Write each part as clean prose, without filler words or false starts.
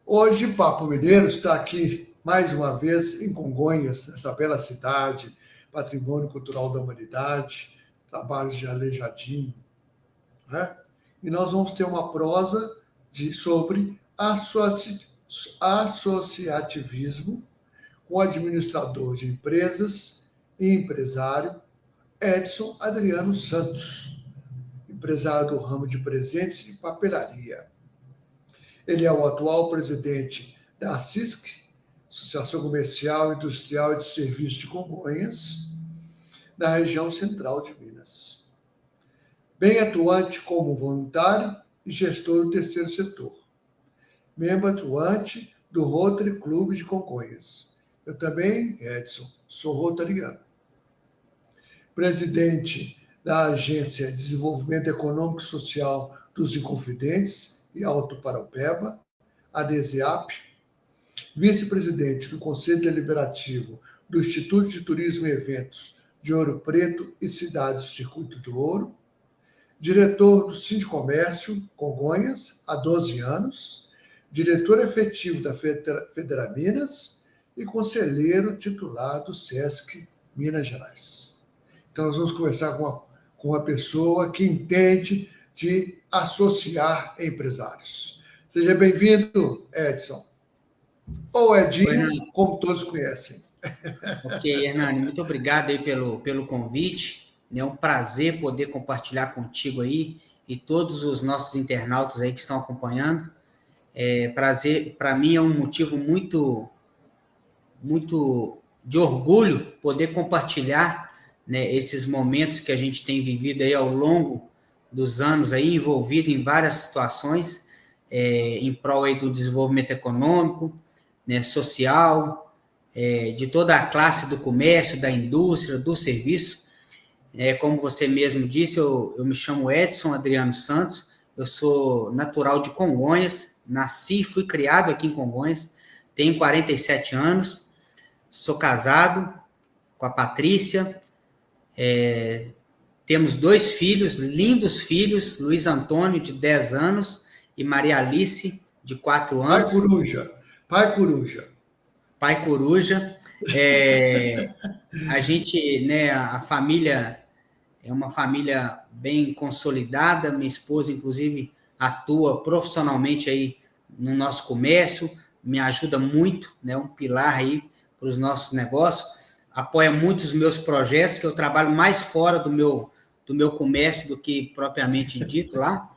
Hoje, Papo Mineiro está aqui mais uma vez em Congonhas, essa bela cidade, patrimônio cultural da humanidade, trabalhos de Aleijadinho, né? E nós vamos ter uma prosa sobre associativismo com o administrador de empresas e empresário Edson Adriano Santos, empresário do ramo de presentes e papelaria. Ele é o atual presidente da ACISC, Associação Comercial, Industrial e de Serviços de Congonhas, na região central de Minas. Bem atuante como voluntário e gestor do terceiro setor. Membro atuante do Rotary Clube de Congonhas. Eu também, Edson, sou rotariano. Presidente da Agência de Desenvolvimento Econômico e Social dos Inconfidentes e Alto Paraupeba, a DESEAP, vice-presidente do Conselho Deliberativo do Instituto de Turismo e Eventos de Ouro Preto e Cidades do Circuito do Ouro, diretor do Sindicomércio Congonhas há 12 anos, diretor efetivo da Federaminas e conselheiro titular do SESC Minas Gerais. Então, nós vamos conversar com uma pessoa que entende de associar empresários. Seja bem-vindo, Edson. Ou Edinho, como todos conhecem. Ok, Hernani, muito obrigado aí pelo convite. É um prazer poder compartilhar contigo aí e todos os nossos internautas aí que estão acompanhando. Prazer, para mim é um motivo muito de orgulho poder compartilhar, né, esses momentos que a gente tem vivido aí ao longo dos anos aí, envolvido em várias situações, em prol aí do desenvolvimento econômico, né, social, de toda a classe do comércio, da indústria, do serviço. Como você mesmo disse, eu me chamo Edson Adriano Santos, eu sou natural de Congonhas, nasci e fui criado aqui em Congonhas, tenho 47 anos, sou casado com a Patrícia, temos 2 filhos, lindos filhos, Luiz Antônio, de 10 anos, e Maria Alice, de 4 anos. Pai Coruja. A gente, né, a família é uma família bem consolidada, minha esposa, inclusive, atua profissionalmente aí no nosso comércio, me ajuda muito, né, um pilar aí para os nossos negócios, apoia muito os meus projetos, que eu trabalho mais fora do meu comércio do que propriamente dito lá.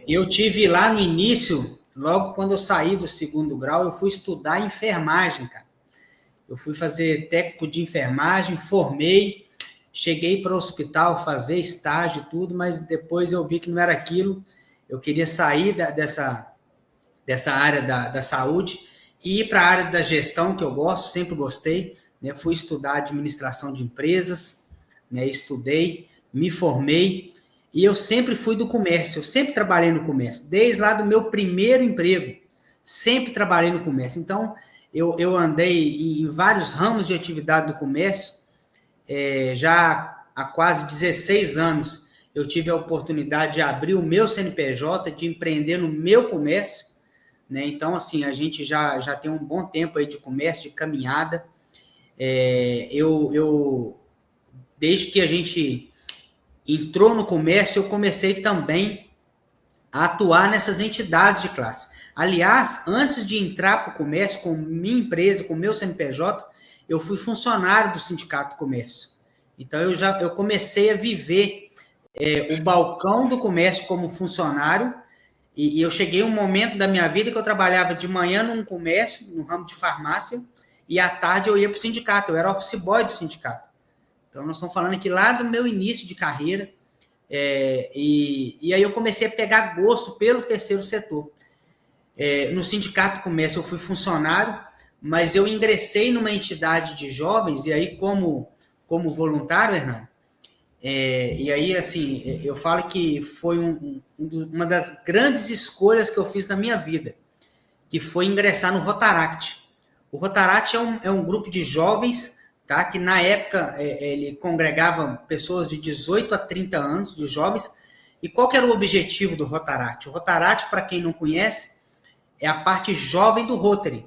Eu tive lá no início, logo quando eu saí do 2º grau, eu fui estudar enfermagem, cara. Eu fui fazer técnico de enfermagem, formei, cheguei para o hospital fazer estágio e tudo, mas depois eu vi que não era aquilo. Eu queria sair dessa área da saúde e ir para a área da gestão, que eu gosto, sempre gostei, né? Fui estudar administração de empresas, né? Estudei, me formei, e eu sempre fui do comércio, eu sempre trabalhei no comércio, desde lá do meu primeiro emprego, sempre trabalhei no comércio. Então, eu andei em vários ramos de atividade do comércio, já há quase 16 anos eu tive a oportunidade de abrir o meu CNPJ, de empreender no meu comércio, né? Então, assim, a gente já tem um bom tempo aí de comércio, de caminhada. Desde que a gente entrou no comércio, eu comecei também a atuar nessas entidades de classe. Aliás, antes de entrar para o comércio, com minha empresa, com meu CNPJ, eu fui funcionário do Sindicato do Comércio. Então, eu comecei a viver o balcão do comércio como funcionário, e eu cheguei a um momento da minha vida que eu trabalhava de manhã num comércio, no ramo de farmácia, e à tarde eu ia para o sindicato, eu era office boy do sindicato. Então, nós estamos falando aqui lá do meu início de carreira, e aí eu comecei a pegar gosto pelo terceiro setor. No Sindicato do Comércio eu fui funcionário, mas eu ingressei numa entidade de jovens, e aí como voluntário, Hernando, e aí, assim, eu falo que foi uma das grandes escolhas que eu fiz na minha vida, que foi ingressar no Rotaract. O Rotaract é um grupo de jovens, tá, que na época ele congregava pessoas de 18 a 30 anos, de jovens. E qual que era o objetivo do Rotaract? O Rotaract, para quem não conhece, é a parte jovem do Rotary.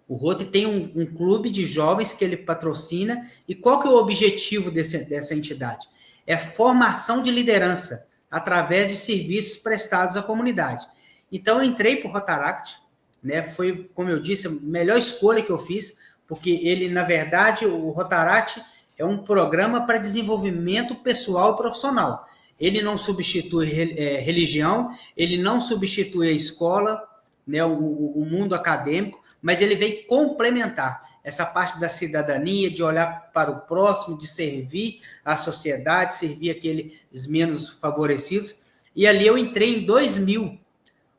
O Rotary tem um clube de jovens que ele patrocina. E qual que é o objetivo dessa entidade? É formação de liderança através de serviços prestados à comunidade. Então, eu entrei para o Rotaract, né? Foi, como eu disse, a melhor escolha que eu fiz, porque ele, na verdade, o Rotaract é um programa para desenvolvimento pessoal e profissional. Ele não substitui religião, ele não substitui a escola, né, o mundo acadêmico, mas ele vem complementar essa parte da cidadania, de olhar para o próximo, de servir a sociedade, servir aqueles menos favorecidos. E ali eu entrei em 2000,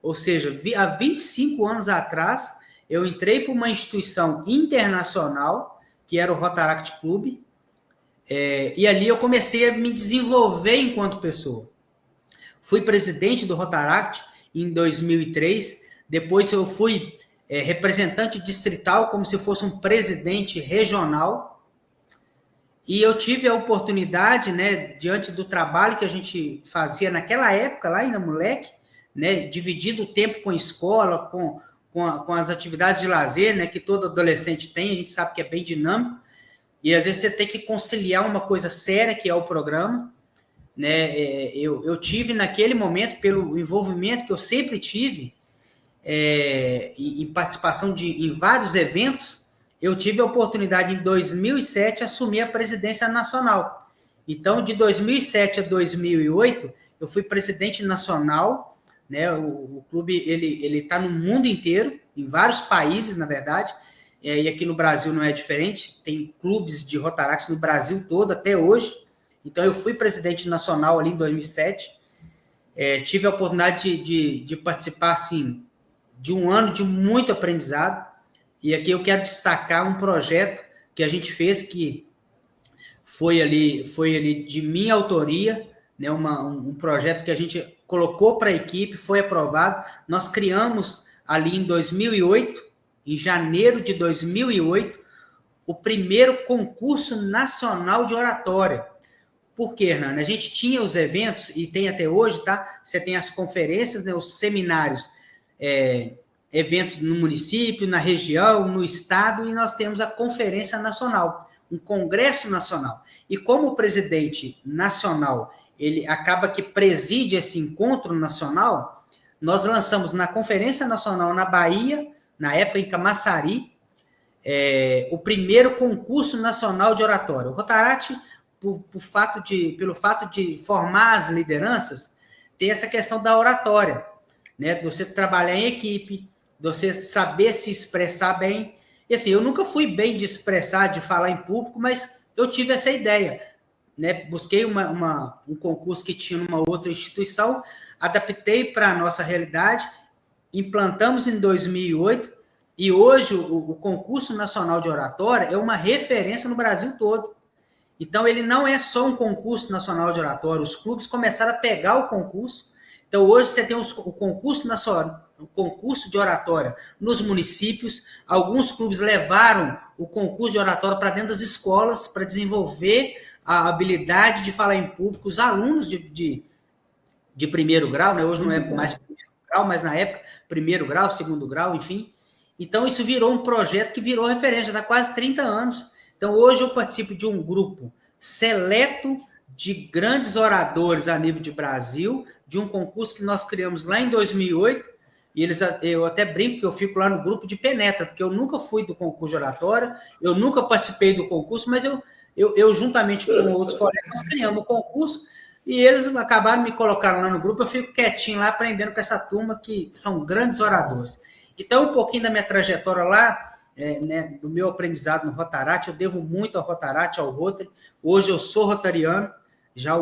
ou seja, há 25 anos atrás, eu entrei para uma instituição internacional, que era o Rotaract Club, e ali eu comecei a me desenvolver enquanto pessoa. Fui presidente do Rotaract em 2003, depois eu fui representante distrital, como se fosse um presidente regional, e eu tive a oportunidade, né, diante do trabalho que a gente fazia naquela época, lá ainda moleque, né, dividindo o tempo com a escola, com as atividades de lazer, né, que todo adolescente tem, a gente sabe que é bem dinâmico, e às vezes você tem que conciliar uma coisa séria, que é o programa, né? Eu tive naquele momento, pelo envolvimento que eu sempre tive, em participação em vários eventos, eu tive a oportunidade em 2007 assumir a presidência nacional. Então, de 2007 a 2008, eu fui presidente nacional, né? O clube ele está no mundo inteiro, em vários países, na verdade, e aqui no Brasil não é diferente, tem clubes de Rotaract no Brasil todo, até hoje. Então, eu fui presidente nacional ali em 2007, tive a oportunidade de participar, assim, de um ano de muito aprendizado, e aqui eu quero destacar um projeto que a gente fez, que foi ali de minha autoria, né, um projeto que a gente colocou para a equipe, foi aprovado, nós criamos ali em 2008, em janeiro de 2008, o primeiro concurso nacional de oratória. Por quê, Hernani? A gente tinha os eventos, e tem até hoje, tá? Você tem as conferências, né, os seminários, eventos no município, na região, no estado, e nós temos a Conferência Nacional, um congresso nacional. E como o presidente nacional, ele acaba que preside esse encontro nacional, nós lançamos na Conferência Nacional na Bahia, na época em Camaçari, o primeiro concurso nacional de oratória. O Rotaract, pelo fato de formar as lideranças, tem essa questão da oratória, né? De você trabalhar em equipe, de você saber se expressar bem. E assim, eu nunca fui bem de expressar, de falar em público, mas eu tive essa ideia, né? Busquei um concurso que tinha numa outra instituição, adaptei para a nossa realidade, implantamos em 2008, e hoje o concurso nacional de oratória é uma referência no Brasil todo. Então, ele não é só um concurso nacional de oratória, os clubes começaram a pegar o concurso. Então, hoje você tem o concurso nacional, o concurso de oratória nos municípios. Alguns clubes levaram o concurso de oratória para dentro das escolas, para desenvolver a habilidade de falar em público. Os alunos de primeiro grau, né? Hoje não é mais primeiro grau, mas na época, primeiro grau, segundo grau, enfim. Então, isso virou um projeto que virou referência, já está quase 30 anos. Então, hoje eu participo de um grupo seleto de grandes oradores a nível de Brasil, de um concurso que nós criamos lá em 2008, e eu até brinco que eu fico lá no grupo de penetra, porque eu nunca fui do concurso de oratória, eu nunca participei do concurso, mas eu juntamente com outros colegas, nós criamos o concurso, e eles acabaram me colocando lá no grupo, eu fico quietinho lá, aprendendo com essa turma que são grandes oradores. Então, um pouquinho da minha trajetória lá, né, do meu aprendizado no Rotaract, eu devo muito ao Rotaract, ao Rotary. Hoje eu sou rotariano, já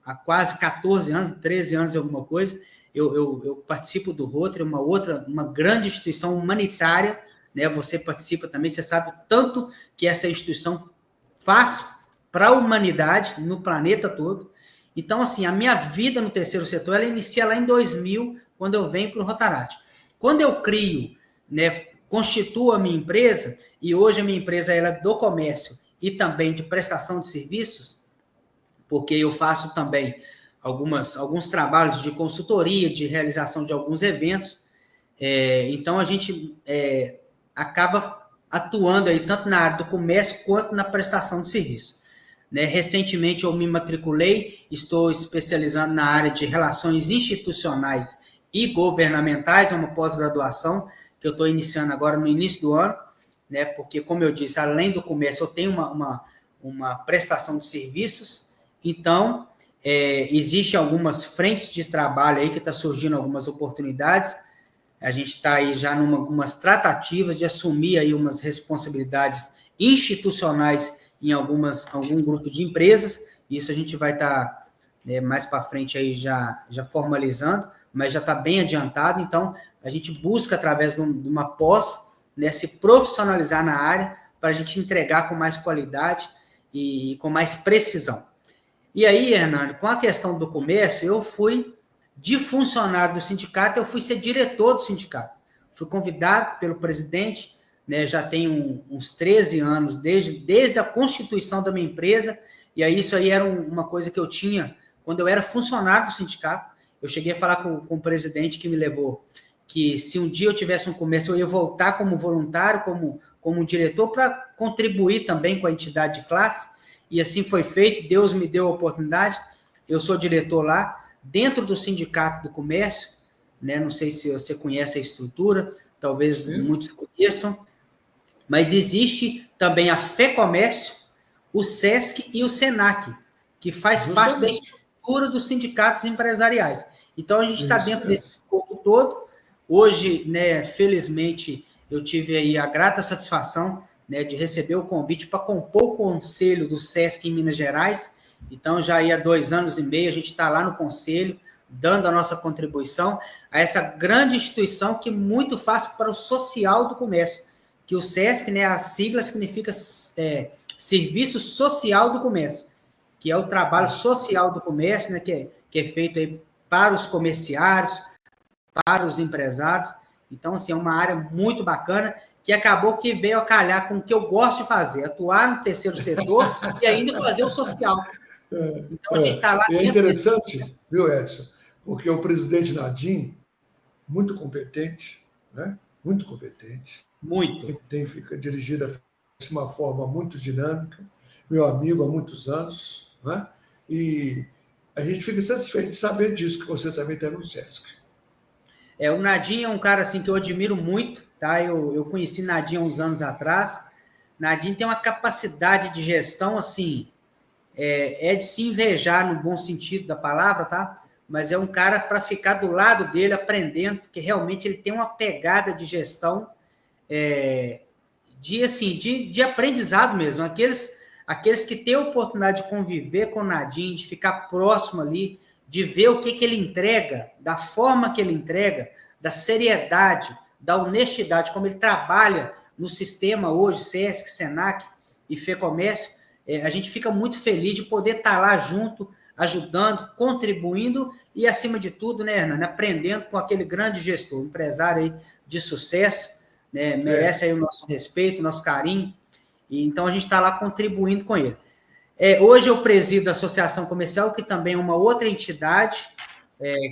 há quase 14 anos, 13 anos, alguma coisa. Eu participo do Rotary, uma grande instituição humanitária, né? Você participa também, você sabe o tanto que essa instituição faz para a humanidade no planeta todo. Então, assim, a minha vida no terceiro setor, ela inicia lá em 2000, quando eu venho para o Rotaract. Quando eu crio, né, constituo a minha empresa, e hoje a minha empresa ela é do comércio e também de prestação de serviços, porque eu faço também alguns trabalhos de consultoria, de realização de alguns eventos. Então, a gente acaba atuando aí tanto na área do comércio quanto na prestação de serviço. Né? Recentemente, eu me matriculei, estou especializando na área de relações institucionais e governamentais, é uma pós-graduação que eu estou iniciando agora no início do ano, né? Porque, como eu disse, além do comércio, eu tenho uma prestação de serviços, então, existe algumas frentes de trabalho aí que está surgindo algumas oportunidades. A gente está aí já em algumas tratativas de assumir aí umas responsabilidades institucionais em algum grupo de empresas. Isso a gente vai estar mais para frente aí já formalizando, mas já está bem adiantado. Então, a gente busca, através de uma pós, se profissionalizar na área para a gente entregar com mais qualidade e com mais precisão. E aí, Hernani, com a questão do comércio, eu fui de funcionário do sindicato, eu fui ser diretor do sindicato. Fui convidado pelo presidente, né, já tenho uns 13 anos, desde a constituição da minha empresa, e aí isso aí era uma coisa que eu tinha quando eu era funcionário do sindicato. Eu cheguei a falar com o presidente que me levou, que se um dia eu tivesse um comércio, eu ia voltar como voluntário, como diretor, para contribuir também com a entidade de classe, e assim foi feito. Deus me deu a oportunidade, eu sou diretor lá, dentro do Sindicato do Comércio, né? Não sei se você conhece a estrutura, talvez Sim. Muitos conheçam, mas existe também a FEComércio, o SESC e o SENAC, que faz Justamente. Parte da estrutura dos sindicatos empresariais. Então, a gente está dentro desse escopo todo. Hoje, né, felizmente, eu tive aí a grata satisfação, né, de receber o convite para compor o conselho do SESC em Minas Gerais. Então, já há 2 anos e meio, a gente está lá no conselho, dando a nossa contribuição a essa grande instituição que muito faz para o social do comércio, que o SESC, né, a sigla significa Serviço Social do Comércio, que é o trabalho social do comércio, né, que é feito aí para os comerciários, para os empresários. Então, assim, é uma área muito bacana, que acabou que veio a calhar com o que eu gosto de fazer, atuar no terceiro setor e ainda fazer o social. Então, a gente está lá. É interessante, viu, Edson? Porque o presidente Nadim, muito competente, né? Muito competente. Muito. Tem dirigido de uma forma muito dinâmica, meu amigo há muitos anos, né? E a gente fica satisfeito de saber disso, que você também está no SESC. O Nadim é um cara assim, que eu admiro muito, tá? Eu conheci Nadim há uns anos atrás. Nadim tem uma capacidade de gestão, assim, de se invejar no bom sentido da palavra, tá? Mas é um cara para ficar do lado dele, aprendendo, porque realmente ele tem uma pegada de gestão de aprendizado mesmo. Aqueles que têm a oportunidade de conviver com o Nadim, de ficar próximo ali, de ver o que ele entrega, da forma que ele entrega, da seriedade, da honestidade, como ele trabalha no sistema hoje, SESC, SENAC e FEComércio, a gente fica muito feliz de poder estar lá junto, ajudando, contribuindo e, acima de tudo, né, Hernani, aprendendo com aquele grande gestor, empresário aí de sucesso, né, merece aí o nosso respeito, o nosso carinho, e então a gente está lá contribuindo com ele. Hoje eu presido a Associação Comercial, que também é uma outra entidade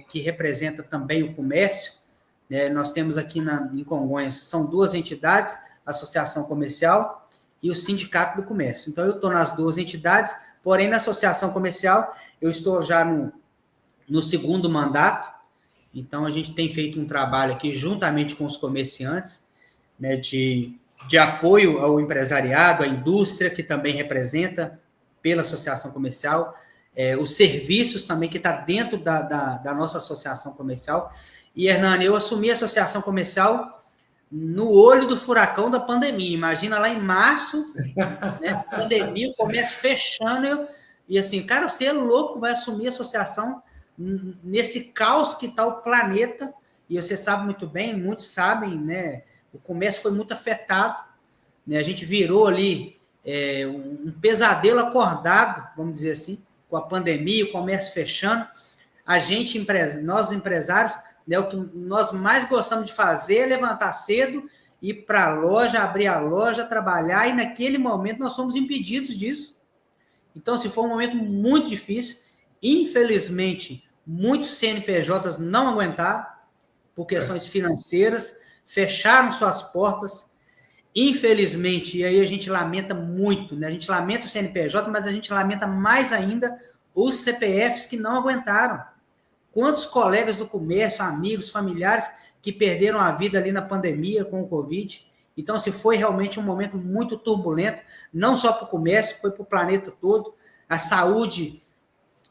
que representa também o comércio. Nós temos aqui em Congonhas, são 2 entidades, a Associação Comercial e o Sindicato do Comércio. Então, eu estou nas 2 entidades, porém, na Associação Comercial, eu estou já no 2º mandato. Então, a gente tem feito um trabalho aqui, juntamente com os comerciantes, né, de apoio ao empresariado, à indústria, que também representa pela Associação Comercial, os serviços também, que está dentro da nossa Associação Comercial. E, Hernani, eu assumi a Associação Comercial no olho do furacão da pandemia. Imagina lá em março, né, pandemia, o comércio fechando, e assim, cara, você é louco, vai assumir a associação nesse caos que está o planeta, e você sabe muito bem, muitos sabem, né, o comércio foi muito afetado, né, a gente virou ali um pesadelo acordado, vamos dizer assim, com a pandemia, o comércio fechando. Nós empresários, né, o que nós mais gostamos de fazer é levantar cedo, ir para a loja, abrir a loja, trabalhar, e naquele momento nós somos impedidos disso. Então, se foi um momento muito difícil, infelizmente, muitos CNPJs não aguentaram, por questões financeiras, fecharam suas portas. Infelizmente, e aí a gente lamenta muito, né? A gente lamenta o CNPJ, mas a gente lamenta mais ainda os CPFs que não aguentaram. Quantos colegas do comércio, amigos, familiares que perderam a vida ali na pandemia com o Covid? Então, se foi realmente um momento muito turbulento, não só para o comércio, foi para o planeta todo. A saúde,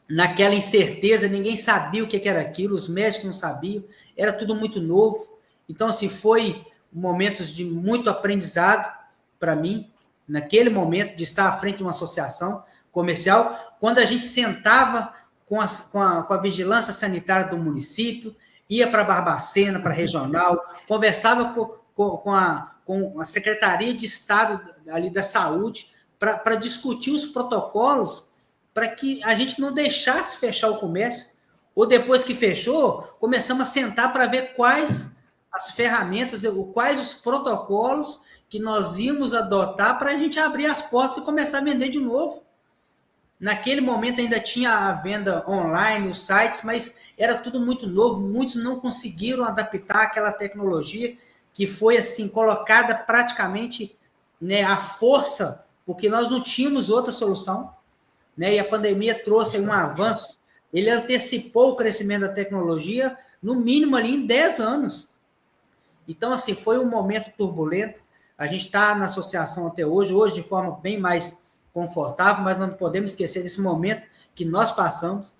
naquela incerteza, ninguém sabia o que era aquilo, os médicos não sabiam, era tudo muito novo. Então, assim, foi momentos de muito aprendizado para mim, naquele momento de estar à frente de uma associação comercial, quando a gente sentava com a vigilância sanitária do município, ia para Barbacena, para a regional, conversava com a Secretaria de Estado ali da Saúde para discutir os protocolos para que a gente não deixasse fechar o comércio, ou depois que fechou, começamos a sentar para ver quais as ferramentas, quais os protocolos que nós íamos adotar para a gente abrir as portas e começar a vender de novo. Naquele momento ainda tinha a venda online, os sites, mas era tudo muito novo, muitos não conseguiram adaptar aquela tecnologia que foi assim colocada praticamente, né, à força, porque nós não tínhamos outra solução, né, e a pandemia trouxe um avanço, ele antecipou o crescimento da tecnologia, no mínimo ali em 10 anos. Então, assim, foi um momento turbulento, a gente está na associação até hoje de forma bem mais confortável, mas não podemos esquecer desse momento que nós passamos.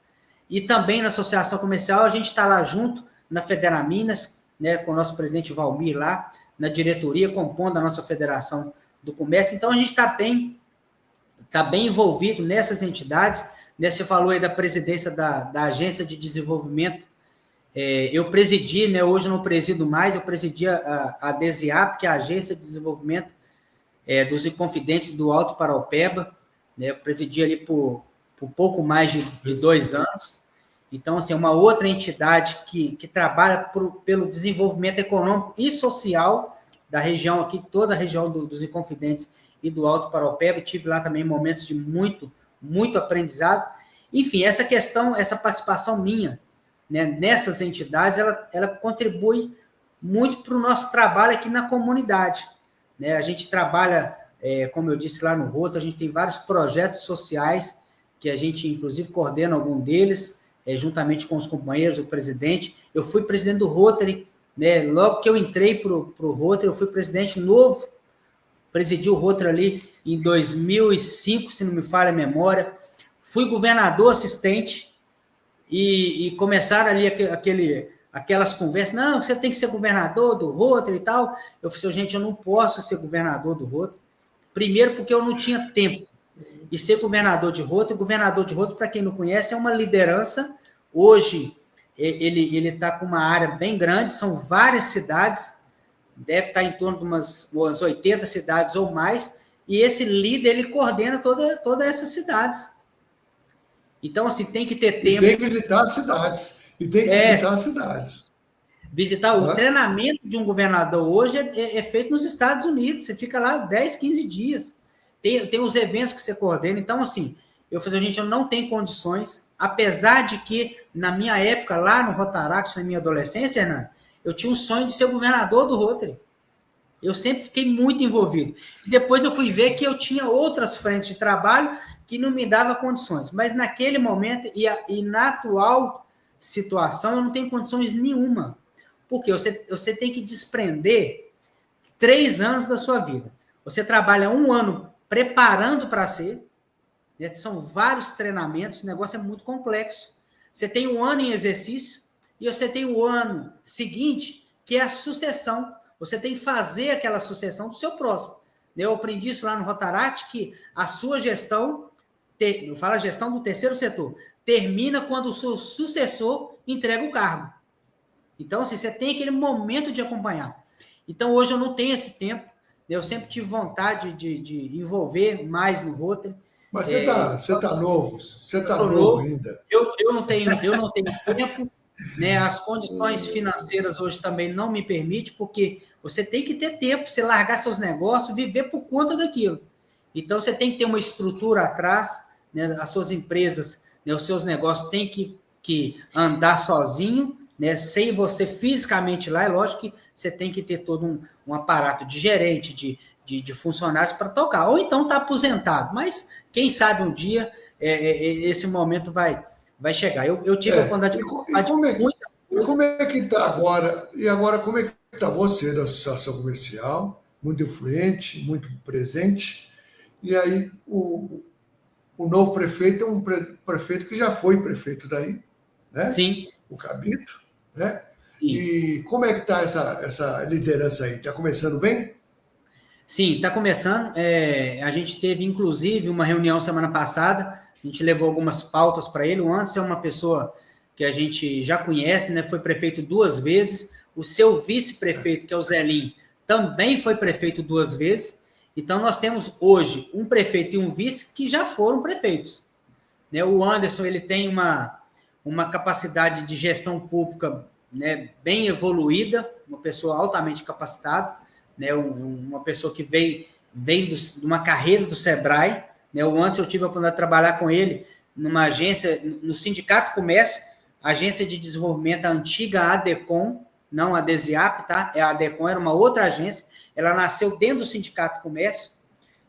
E também na associação comercial, a gente está lá junto, na Federaminas, né, com o nosso presidente Valmir lá, na diretoria, compondo a nossa federação do comércio. Então, a gente está bem envolvido nessas entidades. Né, você falou aí da presidência da Agência de Desenvolvimento. Eu presidi, né, hoje eu não presido mais, eu presidi a DESIAP, que é a Agência de Desenvolvimento dos Inconfidentes do Alto Paraupeba, né, eu presidi ali por pouco mais de 2 anos. Então, assim, é uma outra entidade que trabalha pelo desenvolvimento econômico e social da região aqui, toda a região dos Inconfidentes e do Alto Paraupeba. Tive lá também momentos de muito, muito aprendizado. Enfim, essa questão, essa participação minha, né, nessas entidades, ela contribui muito para o nosso trabalho aqui na comunidade. Né? A gente trabalha, como eu disse lá no Rotary, a gente tem vários projetos sociais que a gente, inclusive, coordena algum deles, juntamente com os companheiros, o presidente. Eu fui presidente do Rotary, né? Logo que eu entrei para o Rotary, eu fui presidente novo, presidi o Rotary ali em 2005, se não me falha a memória. Fui governador assistente e começaram ali aquelas conversas. Não, você tem que ser governador do Rotary e tal. Eu falei, gente, eu não posso ser governador do Rotary. Primeiro, porque eu não tinha tempo. E ser governador de Rotary, para quem não conhece, é uma liderança. Hoje, ele está com uma área bem grande, são várias cidades, deve estar em torno de umas 80 cidades ou mais, e esse líder, ele coordena todas essas cidades. Então, assim, tem que ter tempo. E tem que visitar as cidades. Visitar o treinamento de um governador hoje é feito nos Estados Unidos, você fica lá 10, 15 dias. Tem os eventos que você coordena. Então, assim, eu não tenho condições, apesar de que, na minha época, lá no Rotaract, na minha adolescência, Hernando, eu tinha um sonho de ser governador do Rotary. Eu sempre fiquei muito envolvido. E depois eu fui ver que eu tinha outras frentes de trabalho que não me davam condições. Mas naquele momento, e na atual situação, eu não tenho condições nenhuma. Porque você tem que desprender 3 anos da sua vida. Você trabalha 1 ano preparando para ser, né? São vários treinamentos, o negócio é muito complexo. Você tem 1 ano em exercício e você tem o ano seguinte, que é a sucessão. Você tem que fazer aquela sucessão do seu próximo. Eu aprendi isso lá no Rotaract, que a sua gestão, eu falo a gestão do terceiro setor, termina quando o seu sucessor entrega o cargo. Então, assim, você tem aquele momento de acompanhar. Então, hoje eu não tenho esse tempo. Eu sempre tive vontade de envolver mais no Rotary. Mas você tá novo, novo ainda. Eu não tenho tempo, né? As condições financeiras hoje também não me permitem, porque você tem que ter tempo, você largar seus negócios, viver por conta daquilo. Então, você tem que ter uma estrutura atrás, né? As suas empresas, né? Os seus negócios têm que andar sozinho, né? Sem você fisicamente lá, é lógico que você tem que ter todo um aparato de gerente, de funcionários para tocar. Ou então está aposentado, mas quem sabe um dia esse momento vai chegar. Eu tive a oportunidade de participar de muita coisa. Como é que está agora? E agora, como é que está você da Associação Comercial? Muito influente, muito presente. E aí, o novo prefeito é um prefeito que já foi prefeito daí, né? Sim. O Cabito, né? Sim. E como é que está essa liderança aí? Está começando bem? Sim, está começando. A gente teve, inclusive, uma reunião semana passada. A gente levou algumas pautas para ele. O Anderson é uma pessoa que a gente já conhece, né? Foi prefeito 2 vezes. O seu vice-prefeito, que é o Zelim, também foi prefeito 2 vezes. Então, nós temos hoje um prefeito e um vice que já foram prefeitos. Né? O Anderson ele tem uma capacidade de gestão pública, né, bem evoluída, uma pessoa altamente capacitada, né, uma pessoa que vem de uma carreira do Sebrae. Né? O Anderson eu tive a oportunidade de trabalhar com ele numa agência, no Sindicato Comércio, agência de desenvolvimento, a antiga ADECOM, não a DESIAP, tá? A ADECOM era uma outra agência, ela nasceu dentro do Sindicato Comércio,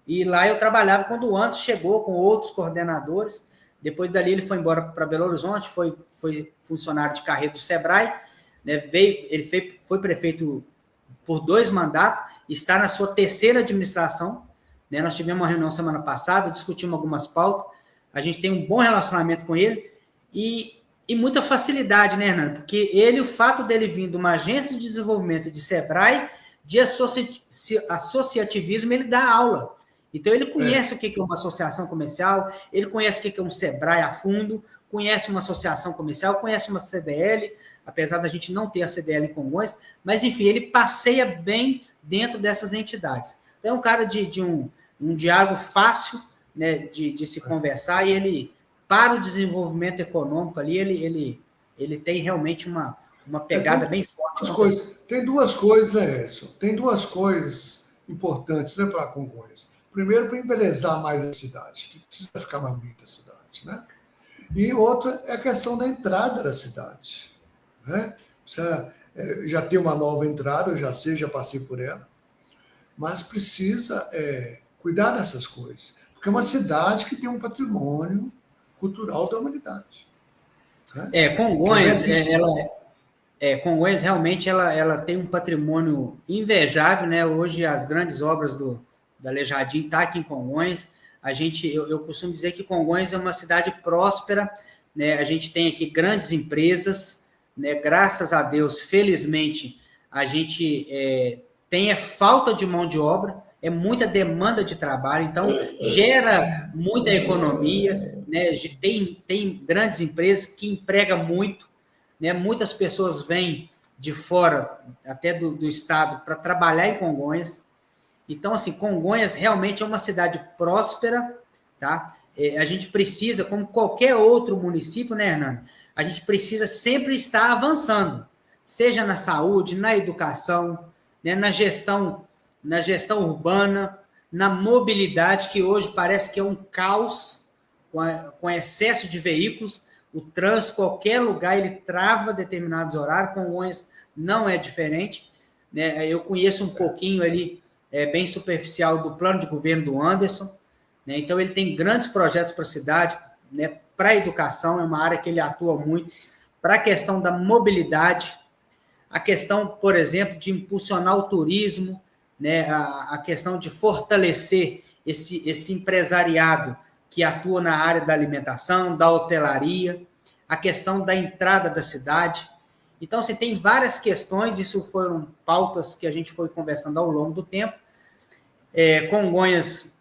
e lá eu trabalhava quando o Anderson chegou com outros coordenadores. Depois dali ele foi embora para Belo Horizonte, foi funcionário de carreira do Sebrae, né? Ele foi prefeito por 2 mandatos, está na sua 3ª administração. Né? Nós tivemos uma reunião semana passada, discutimos algumas pautas, a gente tem um bom relacionamento com ele e muita facilidade, né, Hernando? Porque o fato dele vir de uma agência de desenvolvimento de Sebrae, de associativismo, ele dá aula. Então, ele conhece o que é uma associação comercial, ele conhece o que é um Sebrae a fundo, conhece uma associação comercial, conhece uma CDL, apesar da gente não ter a CDL em Congonhas, mas, enfim, ele passeia bem dentro dessas entidades. Então, é um cara de um diálogo fácil, né, de se conversar, e ele, para o desenvolvimento econômico ali, ele tem realmente uma pegada bem forte. Tem 2 coisas, né, Edson? Tem 2 coisas importantes, né, para Congonhas. Primeiro, para embelezar mais a cidade, precisa ficar mais bonita a cidade, né? E outra é a questão da entrada da cidade, né? Precisa, já tem uma nova entrada, eu já sei, já passei por ela, mas precisa cuidar dessas coisas, porque é uma cidade que tem um patrimônio cultural da humanidade. Né? Congonhas, Congonhas realmente ela tem um patrimônio invejável, né? Hoje as grandes obras da Aleijadinho estão aqui em Congonhas. Eu costumo dizer que Congonhas é uma cidade próspera, né? A gente tem aqui grandes empresas, né? Graças a Deus, felizmente, a gente tem falta de mão de obra, é muita demanda de trabalho, então gera muita economia, né? Tem grandes empresas que empregam muito, né? Muitas pessoas vêm de fora, até do estado, para trabalhar em Congonhas. Então, assim, Congonhas realmente é uma cidade próspera, tá? A gente precisa, como qualquer outro município, né, Hernando? A gente precisa sempre estar avançando, seja na saúde, na educação, né, na gestão urbana, na mobilidade, que hoje parece que é um caos com excesso de veículos. O trânsito, qualquer lugar, ele trava determinados horários. Congonhas não é diferente. Né? Eu conheço um pouquinho ali, bem superficial, do plano de governo do Anderson. Né? Então, ele tem grandes projetos para a cidade, né? Para a educação, é uma área que ele atua muito, para a questão da mobilidade, a questão, por exemplo, de impulsionar o turismo, né? A questão de fortalecer esse empresariado que atua na área da alimentação, da hotelaria, a questão da entrada da cidade. Então, assim, tem várias questões, isso foram pautas que a gente foi conversando ao longo do tempo. Congonhas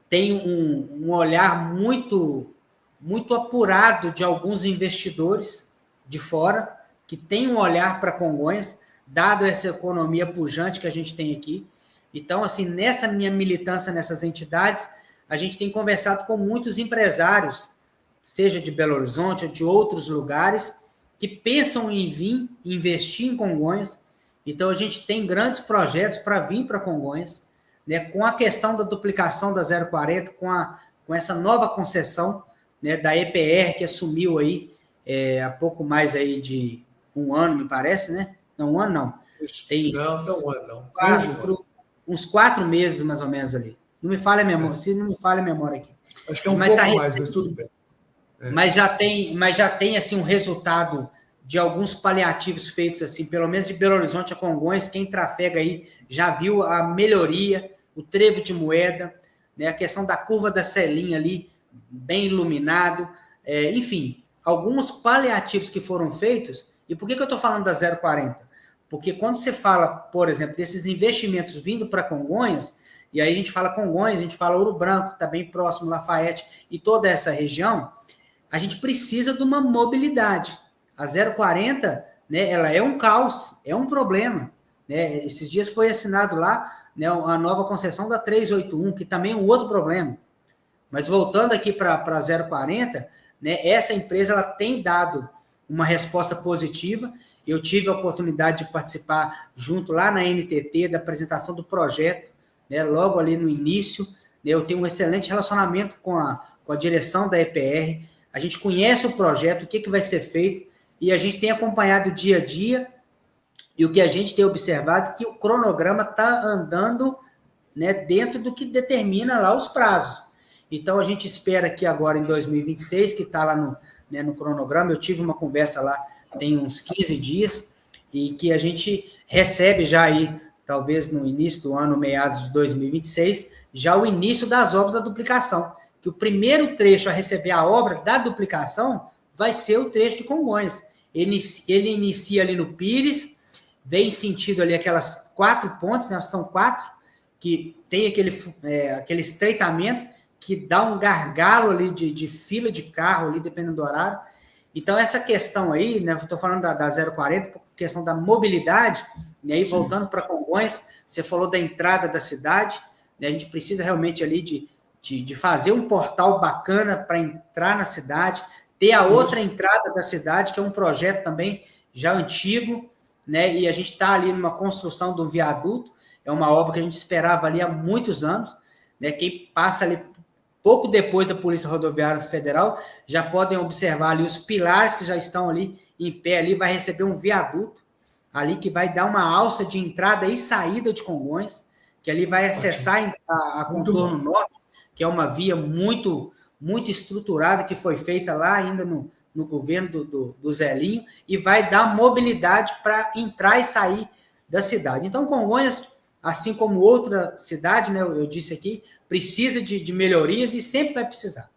tem um olhar muito, muito apurado de alguns investidores de fora, que tem um olhar para Congonhas, dado essa economia pujante que a gente tem aqui. Então, assim, nessa minha militância nessas entidades, a gente tem conversado com muitos empresários, seja de Belo Horizonte ou de outros lugares, que pensam em vir investir em Congonhas. Então, a gente tem grandes projetos para vir para Congonhas, né, com a questão da duplicação da 040, com essa nova concessão, né, da EPR, que assumiu aí há pouco mais aí de um ano, me parece, né? Não, um ano não. Tem não, um ano não. Uns 4 meses, mais ou menos, ali. Não me falha a memória, se não me falha a memória aqui. Acho que é um pouco mais, mas tudo bem. Mas já tem assim, um resultado de alguns paliativos feitos, assim, pelo menos de Belo Horizonte a Congonhas, quem trafega aí já viu a melhoria, o trevo de moeda, né, a questão da curva da Celinha ali, bem iluminado, enfim, alguns paliativos que foram feitos. E por que eu estou falando da 040? Porque quando você fala, por exemplo, desses investimentos vindo para Congonhas, e aí a gente fala Congonhas, a gente fala Ouro Branco, está bem próximo, Lafayette, e toda essa região, a gente precisa de uma mobilidade. A 040, né, ela é um caos, é um problema. Né? Esses dias foi assinado lá, né, a nova concessão da 381, que também é um outro problema. Mas voltando aqui para a 040, né, essa empresa ela tem dado uma resposta positiva. Eu tive a oportunidade de participar junto lá na NTT, da apresentação do projeto, né, logo ali no início. Né, eu tenho um excelente relacionamento com a direção da EPR. A gente conhece o projeto, o que vai ser feito, e a gente tem acompanhado dia a dia, e o que a gente tem observado é que o cronograma está andando, né, dentro do que determina lá os prazos. Então, a gente espera que agora, em 2026, que está lá no cronograma, eu tive uma conversa lá tem uns 15 dias, e que a gente recebe já aí, talvez no início do ano, meados de 2026, já o início das obras da duplicação. Que o primeiro trecho a receber a obra da duplicação vai ser o trecho de Congonhas. Ele inicia ali no Pires, vem sentido ali aquelas 4 pontes, né, são 4, que tem aquele estreitamento, que dá um gargalo ali de fila de carro, ali, dependendo do horário. Então, essa questão aí, né, estou falando da 040, questão da mobilidade, e aí voltando para Congonhas, você falou da entrada da cidade, né, a gente precisa realmente ali de fazer um portal bacana para entrar na cidade, ter a outra entrada da cidade, que é um projeto também já antigo, né? E a gente está ali numa construção do viaduto, é uma obra que a gente esperava ali há muitos anos, né? Quem passa ali pouco depois da Polícia Rodoviária Federal já podem observar ali os pilares que já estão ali em pé, ali vai receber um viaduto, ali que vai dar uma alça de entrada e saída de Congonhas, que ali vai acessar a contorno norte, que é uma via muito, muito estruturada, que foi feita lá ainda no governo do Zelinho, e vai dar mobilidade para entrar e sair da cidade. Então, Congonhas, assim como outra cidade, né, eu disse aqui, precisa de melhorias e sempre vai precisar.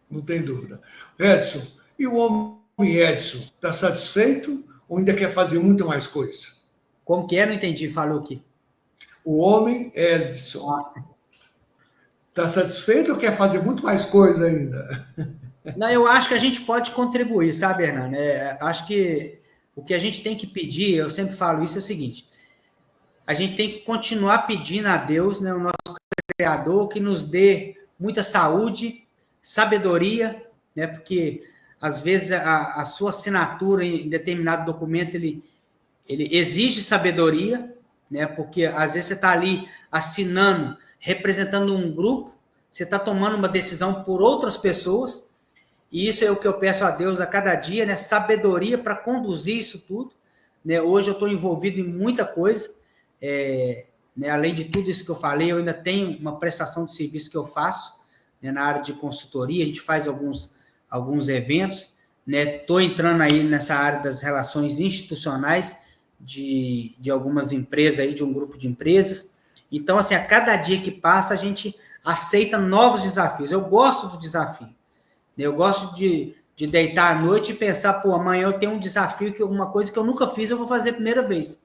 Não tem dúvida. Edson, e o homem Edson, está satisfeito ou ainda quer fazer muito mais coisa? Como que é? Não entendi, falou aqui. O homem Edson está satisfeito ou quer fazer muito mais coisa ainda? Não, eu acho que a gente pode contribuir, sabe, Hernando? Acho que o que a gente tem que pedir, eu sempre falo isso, é o seguinte: a gente tem que continuar pedindo a Deus, né, o nosso Criador, que nos dê muita saúde, sabedoria, né, porque às vezes a sua assinatura em determinado documento ele exige sabedoria, né, porque às vezes você está ali assinando, representando um grupo, você está tomando uma decisão por outras pessoas, e isso é o que eu peço a Deus a cada dia, né, sabedoria para conduzir isso tudo. Né, hoje eu estou envolvido em muita coisa, né, além de tudo isso que eu falei, eu ainda tenho uma prestação de serviço que eu faço, né, na área de consultoria, a gente faz alguns eventos, estou entrando aí nessa área das relações institucionais de algumas empresas, aí, de um grupo de empresas. Então, assim, a cada dia que passa, a gente aceita novos desafios. Eu gosto do desafio. Eu gosto de deitar à noite e pensar, pô, amanhã eu tenho um desafio, uma coisa que eu nunca fiz, eu vou fazer a primeira vez.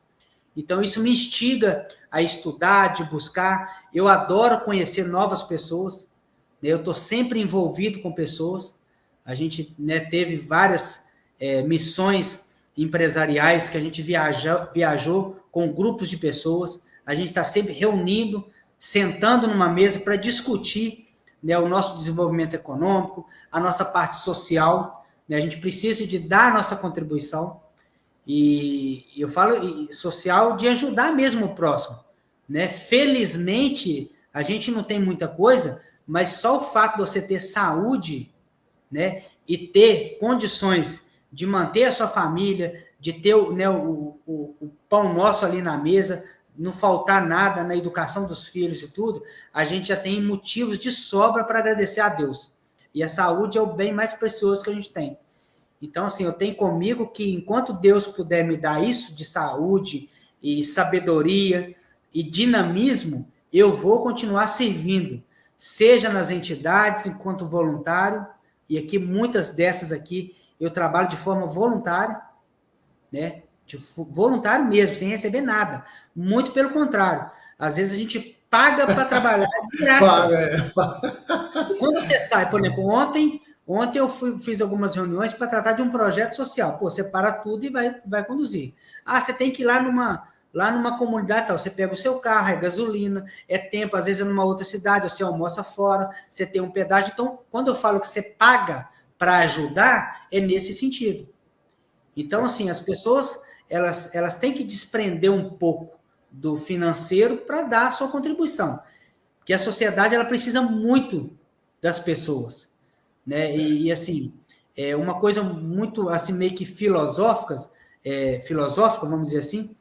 Então, isso me instiga a estudar, de buscar. Eu adoro conhecer novas pessoas. Eu estou sempre envolvido com pessoas. A gente, né, teve várias missões empresariais que a gente viajou com grupos de pessoas. A gente está sempre reunindo, sentando numa mesa para discutir, né, o nosso desenvolvimento econômico, a nossa parte social. Né, a gente precisa de dar a nossa contribuição. E eu falo social de ajudar mesmo o próximo. Né? Felizmente, a gente não tem muita coisa, mas só o fato de você ter saúde, né, e ter condições de manter a sua família, de ter, né, o pão nosso ali na mesa, não faltar nada na educação dos filhos e tudo, a gente já tem motivos de sobra para agradecer a Deus. E a saúde é o bem mais precioso que a gente tem. Então, assim, eu tenho comigo que enquanto Deus puder me dar isso de saúde e sabedoria e dinamismo, eu vou continuar servindo, seja nas entidades, enquanto voluntário, e aqui, muitas dessas aqui, eu trabalho de forma voluntária, né? Voluntário mesmo, sem receber nada. Muito pelo contrário. Às vezes a gente paga para trabalhar de graça. Quando você sai, por exemplo, ontem eu fiz algumas reuniões para tratar de um projeto social. Pô, você para tudo e vai conduzir. Ah, você tem que ir lá numa comunidade, tal. Você pega o seu carro, é gasolina, é tempo, às vezes é numa outra cidade, você almoça fora, você tem um pedágio. Então, quando eu falo que você paga para ajudar, é nesse sentido. Então, assim, as pessoas elas têm que desprender um pouco do financeiro para dar a sua contribuição. Porque a sociedade ela precisa muito das pessoas, né? E assim, é uma coisa muito assim meio que filosófica, vamos dizer assim.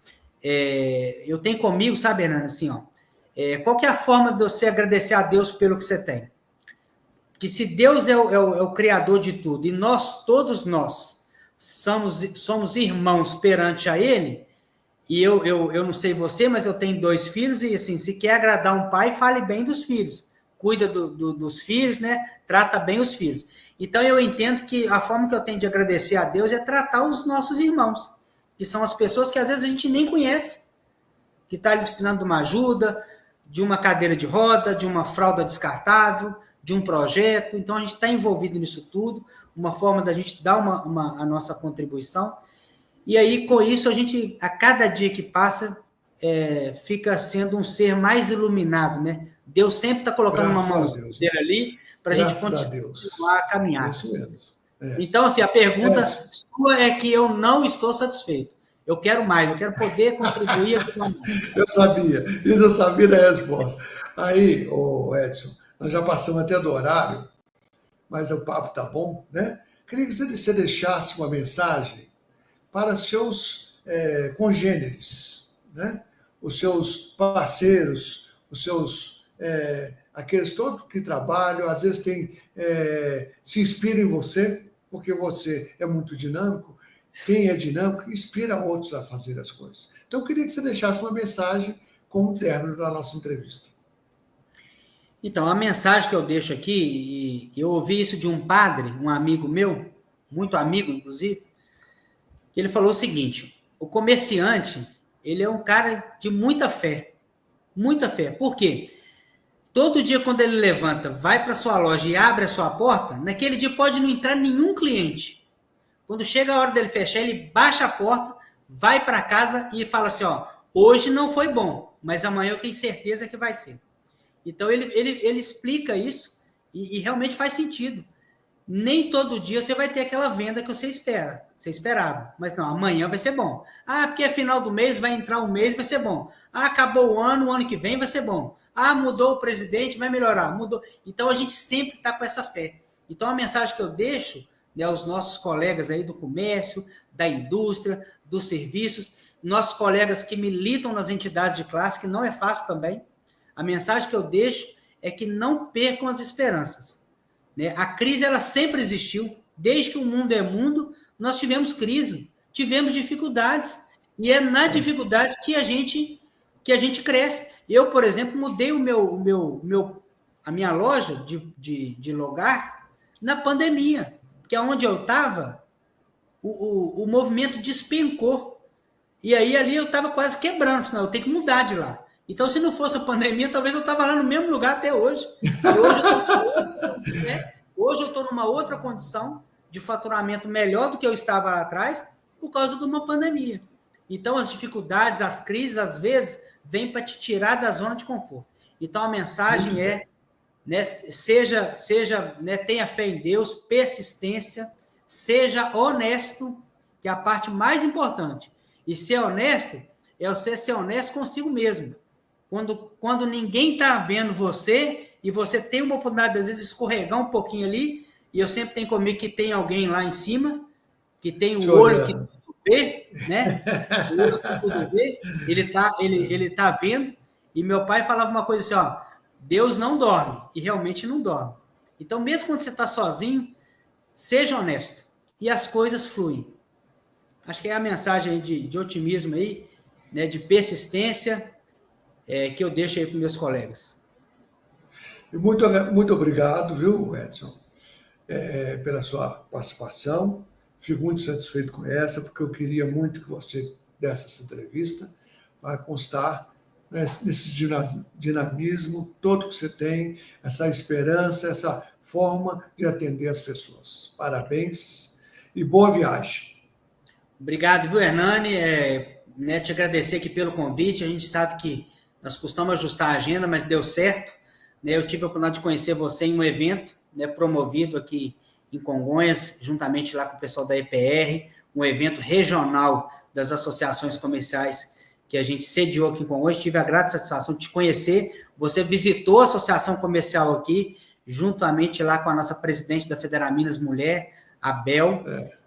Eu tenho comigo, sabe, Hernando, assim, ó, qual que é a forma de você agradecer a Deus pelo que você tem? Que se Deus é o criador de tudo e todos nós somos irmãos perante a Ele, e eu não sei você, mas eu tenho 2 filhos, e assim, se quer agradar um pai, fale bem dos filhos, cuida dos filhos, né? Trata bem os filhos. Então eu entendo que a forma que eu tenho de agradecer a Deus é tratar os nossos irmãos, que são as pessoas que às vezes a gente nem conhece, que está ali precisando de uma ajuda, de uma cadeira de roda, de uma fralda descartável, de um projeto. Então a gente está envolvido nisso tudo, uma forma da gente dar a nossa contribuição. E aí, com isso, a gente, a cada dia que passa, fica sendo um ser mais iluminado, né? Deus sempre está colocando uma mãozinha ali para a gente continuar a caminhar. Isso mesmo. Então, assim, a pergunta sua é que eu não estou satisfeito. Eu quero mais, eu quero poder contribuir. Eu sabia da resposta. Aí, Edson, nós já passamos até do horário, mas o papo tá bom, né? Queria que você deixasse uma mensagem para os seus congêneres, né? Os seus parceiros, os seus aqueles todos que trabalham, às vezes se inspiram em você, porque você é muito dinâmico. Quem é dinâmico inspira outros a fazer as coisas. Então, eu queria que você deixasse uma mensagem como término da nossa entrevista. Então, a mensagem que eu deixo aqui, e eu ouvi isso de um padre, um amigo meu, muito amigo, inclusive, ele falou o seguinte: o comerciante, ele é um cara de muita fé. Muita fé. Por quê? Todo dia, quando ele levanta, vai para sua loja e abre a sua porta, naquele dia pode não entrar nenhum cliente. Quando chega a hora dele fechar, ele baixa a porta, vai para casa e fala assim, ó, hoje não foi bom, mas amanhã eu tenho certeza que vai ser. Então, ele explica isso e realmente faz sentido. Nem todo dia você vai ter aquela venda que você esperava. Mas não, amanhã vai ser bom. Ah, porque é final do mês, vai entrar um mês, vai ser bom. Ah, acabou o ano que vem vai ser bom. Ah, mudou o presidente, vai melhorar. Mudou. Então, a gente sempre está com essa fé. Então, a mensagem que eu deixo, né, aos nossos colegas aí do comércio, da indústria, dos serviços, nossos colegas que militam nas entidades de classe, que não é fácil também, a mensagem que eu deixo é que não percam as esperanças. Né? A crise ela sempre existiu. Desde que o mundo é mundo, nós tivemos crise, tivemos dificuldades. E é na dificuldade que a gente cresce. Eu, por exemplo, mudei a minha loja de lugar na pandemia, que é onde eu estava, o movimento despencou. E aí ali eu estava quase quebrando, senão eu tenho que mudar de lá. Então, se não fosse a pandemia, talvez eu estava lá no mesmo lugar até hoje. Hoje eu estou numa outra condição de faturamento melhor do que eu estava lá atrás por causa de uma pandemia. Então, as dificuldades, as crises, às vezes, vêm para te tirar da zona de conforto. Então, a mensagem né, né, tenha fé em Deus, persistência, seja honesto, que é a parte mais importante. E ser honesto é você ser honesto consigo mesmo. Quando ninguém está vendo você e você tem uma oportunidade, às vezes, escorregar um pouquinho ali, e eu sempre tenho comigo que tem alguém lá em cima, que tem o olho que Chorando. tudo vê, né? O olho que tudo vê, ele tá vendo. E meu pai falava uma coisa assim, ó, Deus não dorme, e realmente não dorme. Então, mesmo quando você está sozinho, seja honesto, e as coisas fluem. Acho que é a mensagem de otimismo aí, né, de persistência, que eu deixo aí para meus colegas. E muito obrigado, viu, Edson, pela sua participação. Fico muito satisfeito com essa, porque eu queria muito que você desse essa entrevista para constar, né, nesse dinamismo todo que você tem, essa esperança, essa forma de atender as pessoas. Parabéns e boa viagem. Obrigado, viu, Hernani? Né, te agradecer aqui pelo convite. A gente sabe que nós costumamos ajustar a agenda, mas deu certo. Né, eu tive a oportunidade de conhecer você em um evento, né, promovido aqui em Congonhas, juntamente lá com o pessoal da EPR, um evento regional das associações comerciais que a gente sediou aqui em Congonhas. Tive a grata satisfação de te conhecer. Você visitou a associação comercial aqui, juntamente lá com a nossa presidente da Federaminas Mulher, a Bel.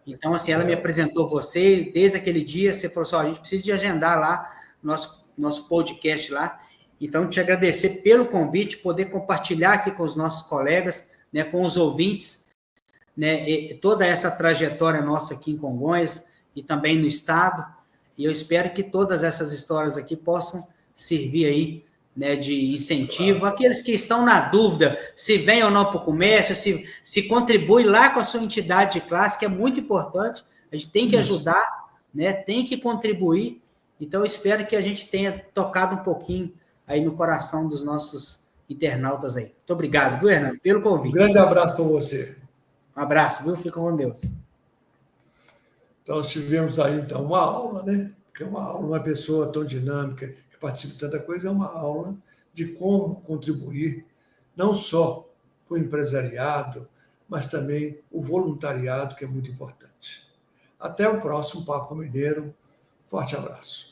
Então, assim, ela me apresentou você, desde aquele dia, você falou assim, ó, a gente precisa de agendar lá nosso podcast lá. Então, te agradecer pelo convite, poder compartilhar aqui com os nossos colegas, né, com os ouvintes, né, toda essa trajetória nossa aqui em Congonhas e também no estado. E eu espero que todas essas histórias aqui possam servir aí, né, de incentivo. Aqueles que estão na dúvida se vem ou não para o comércio, se contribui lá com a sua entidade de classe, que é muito importante. A gente tem que ajudar, né, tem que contribuir. Então, eu espero que a gente tenha tocado um pouquinho aí no coração dos nossos internautas aí. Muito obrigado, viu, Hernani, pelo convite. Um grande abraço para você. Um abraço, viu? Fica com Deus. Então, nós tivemos aí, então, uma aula, né? Porque uma aula, uma pessoa tão dinâmica, que participa de tanta coisa, é uma aula de como contribuir, não só para o empresariado, mas também o voluntariado, que é muito importante. Até o próximo Papo Mineiro. Forte abraço.